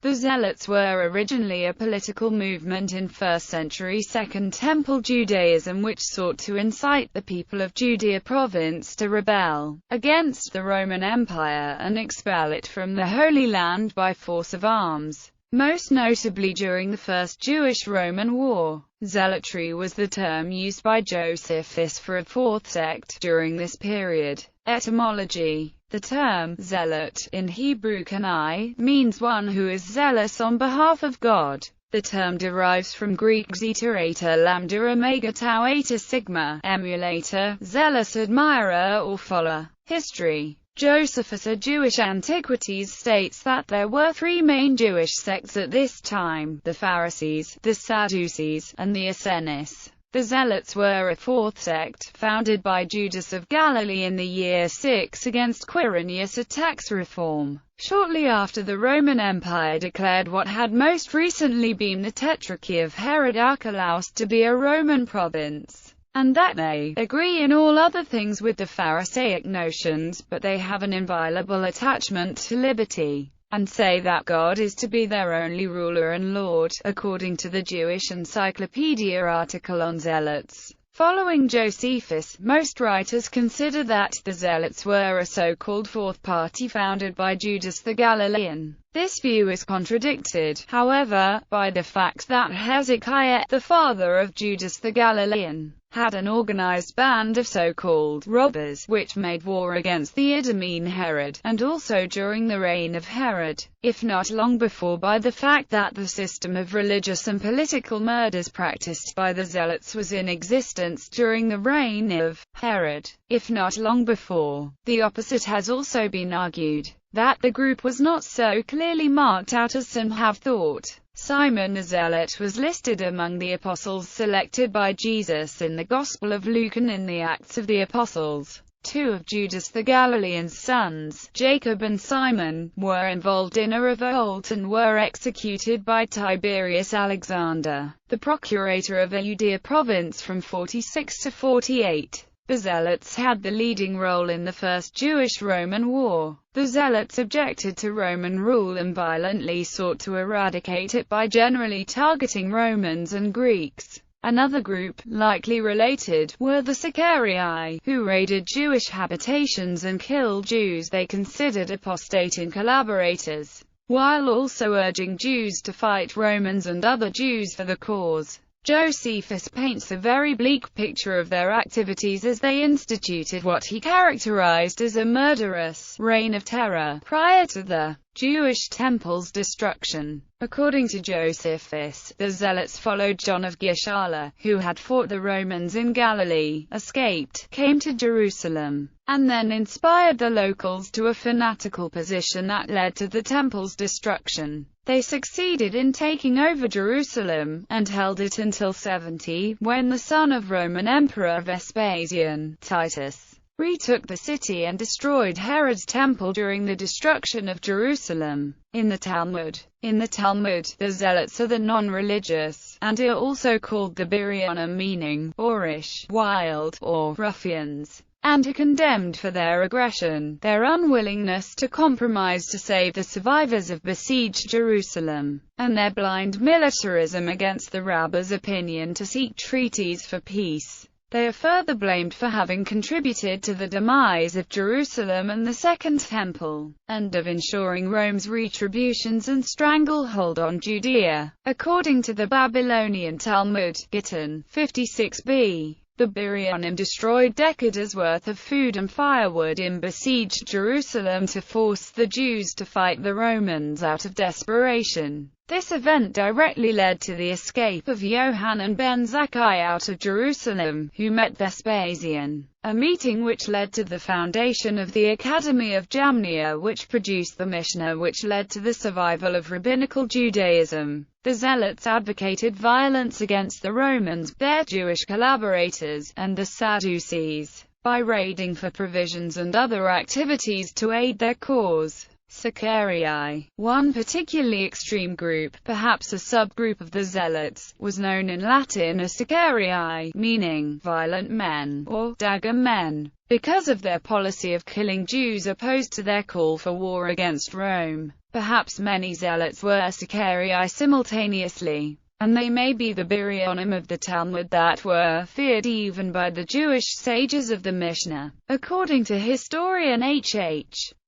The Zealots were originally a political movement in 1st century Second Temple Judaism which sought to incite the people of Judea province to rebel against the Roman Empire and expel it from the Holy Land by force of arms, most notably during the First Jewish-Roman War. Zealotry was the term used by Josephus for a fourth sect during this period. Etymology. The term zealot in Hebrew kanai means one who is zealous on behalf of God. The term derives from Greek zeta eta lambda omega tau eta sigma, emulator, zealous admirer or follower. History. Josephus, A Jewish Antiquities, states that there were three main Jewish sects at this time: the Pharisees, the Sadducees, and the Essenes. The Zealots were a fourth sect, founded by Judas of Galilee in the year 6 against Quirinius, a tax reform. Shortly after, the Roman Empire declared what had most recently been the Tetrarchy of Herod Archelaus to be a Roman province, and that they agree in all other things with the Pharisaic notions, but they have an inviolable attachment to liberty, and say that God is to be their only ruler and Lord, according to the Jewish Encyclopedia article on Zealots. Following Josephus, most writers consider that the Zealots were a so-called fourth party founded by Judas the Galilean. This view is contradicted, however, by the fact that Hezekiah, the father of Judas the Galilean, had an organized band of so-called robbers, which made war against the Idumean Herod, and also during the reign of Herod, if not long before, by the fact that the system of religious and political murders practiced by the Zealots was in existence during the reign of Herod, if not long before. The opposite has also been argued, that the group was not so clearly marked out as some have thought. Simon the Zealot was listed among the apostles selected by Jesus in the Gospel of Luke and in the Acts of the Apostles. Two of Judas the Galilean's sons, Jacob and Simon, were involved in a revolt and were executed by Tiberius Alexander, the procurator of Judea province, from 46 to 48. The Zealots had the leading role in the First Jewish-Roman War. The Zealots objected to Roman rule and violently sought to eradicate it by generally targeting Romans and Greeks. Another group, likely related, were the Sicarii, who raided Jewish habitations and killed Jews they considered apostate and collaborators, while also urging Jews to fight Romans and other Jews for the cause. Josephus paints a very bleak picture of their activities as they instituted what he characterized as a murderous reign of terror prior to the Jewish temple's destruction. According to Josephus, the Zealots followed John of Gischala, who had fought the Romans in Galilee, escaped, came to Jerusalem, and then inspired the locals to a fanatical position that led to the temple's destruction. They succeeded in taking over Jerusalem, and held it until 70, when the son of Roman Emperor Vespasian, Titus, retook the city and destroyed Herod's temple during the destruction of Jerusalem. In the Talmud, the Zealots are the non-religious, and are also called the Biryonim, meaning boorish, wild, or ruffians, and are condemned for their aggression, their unwillingness to compromise to save the survivors of besieged Jerusalem, and their blind militarism against the rabbis' opinion to seek treaties for peace. They are further blamed for having contributed to the demise of Jerusalem and the Second Temple, and of ensuring Rome's retributions and stranglehold on Judea. According to the Babylonian Talmud, Gittin 56b, the Biryonim destroyed decades worth of food and firewood in besieged Jerusalem to force the Jews to fight the Romans out of desperation. This event directly led to the escape of Yohanan ben Zakkai out of Jerusalem, who met Vespasian, a meeting which led to the foundation of the Academy of Jamnia, which produced the Mishnah which led to the survival of rabbinical Judaism. The Zealots advocated violence against the Romans, their Jewish collaborators, and the Sadducees, by raiding for provisions and other activities to aid their cause. Sicarii, one particularly extreme group, perhaps a subgroup of the Zealots, was known in Latin as Sicarii, meaning violent men, or dagger men, because of their policy of killing Jews opposed to their call for war against Rome. Perhaps many zealots were Sicarii simultaneously, and they may be the Biryonim of the Talmud that were feared even by the Jewish sages of the Mishnah. According to historian H.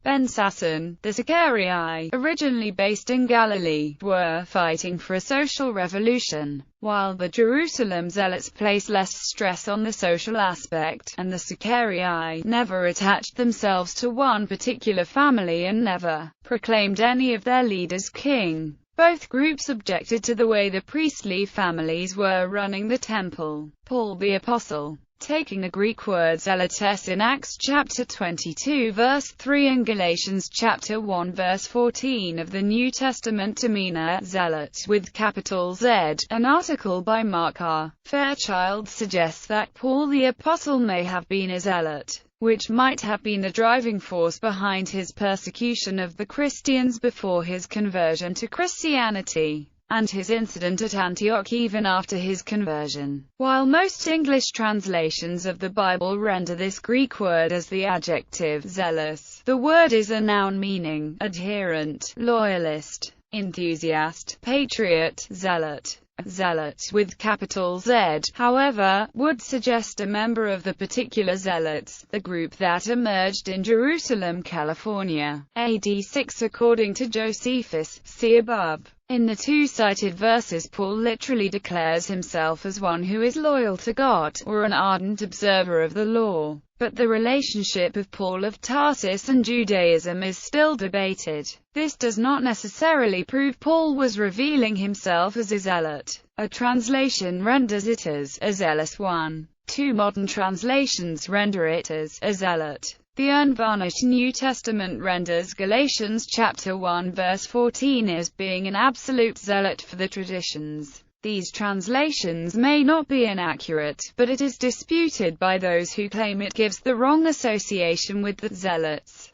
Ben Sasson, the Sicarii, originally based in Galilee, were fighting for a social revolution, while the Jerusalem Zealots placed less stress on the social aspect, and the Sicarii never attached themselves to one particular family and never proclaimed any of their leaders king. Both groups objected to the way the priestly families were running the temple. Paul the Apostle, taking the Greek word zealotes in Acts chapter 22 verse 3 and Galatians chapter 1 verse 14 of the New Testament to mean a zealot with capital Z, an article by Mark R. Fairchild suggests that Paul the Apostle may have been a zealot, which might have been the driving force behind his persecution of the Christians before his conversion to Christianity, and his incident at Antioch even after his conversion. While most English translations of the Bible render this Greek word as the adjective zealous, the word is a noun meaning adherent, loyalist, enthusiast, patriot, zealot. Zealot, with capital Z, however, would suggest a member of the particular Zealots, the group that emerged in Jerusalem, California, AD 6 according to Josephus, see above. In the two cited verses, Paul literally declares himself as one who is loyal to God, or an ardent observer of the law. But the relationship of Paul of Tarsus and Judaism is still debated. This does not necessarily prove Paul was revealing himself as a zealot. A translation renders it as a zealous one. Two modern translations render it as a zealot. The unvarnished New Testament renders Galatians chapter 1 verse 14 as being an absolute zealot for the traditions. These translations may not be inaccurate, but it is disputed by those who claim it gives the wrong association with the Zealots.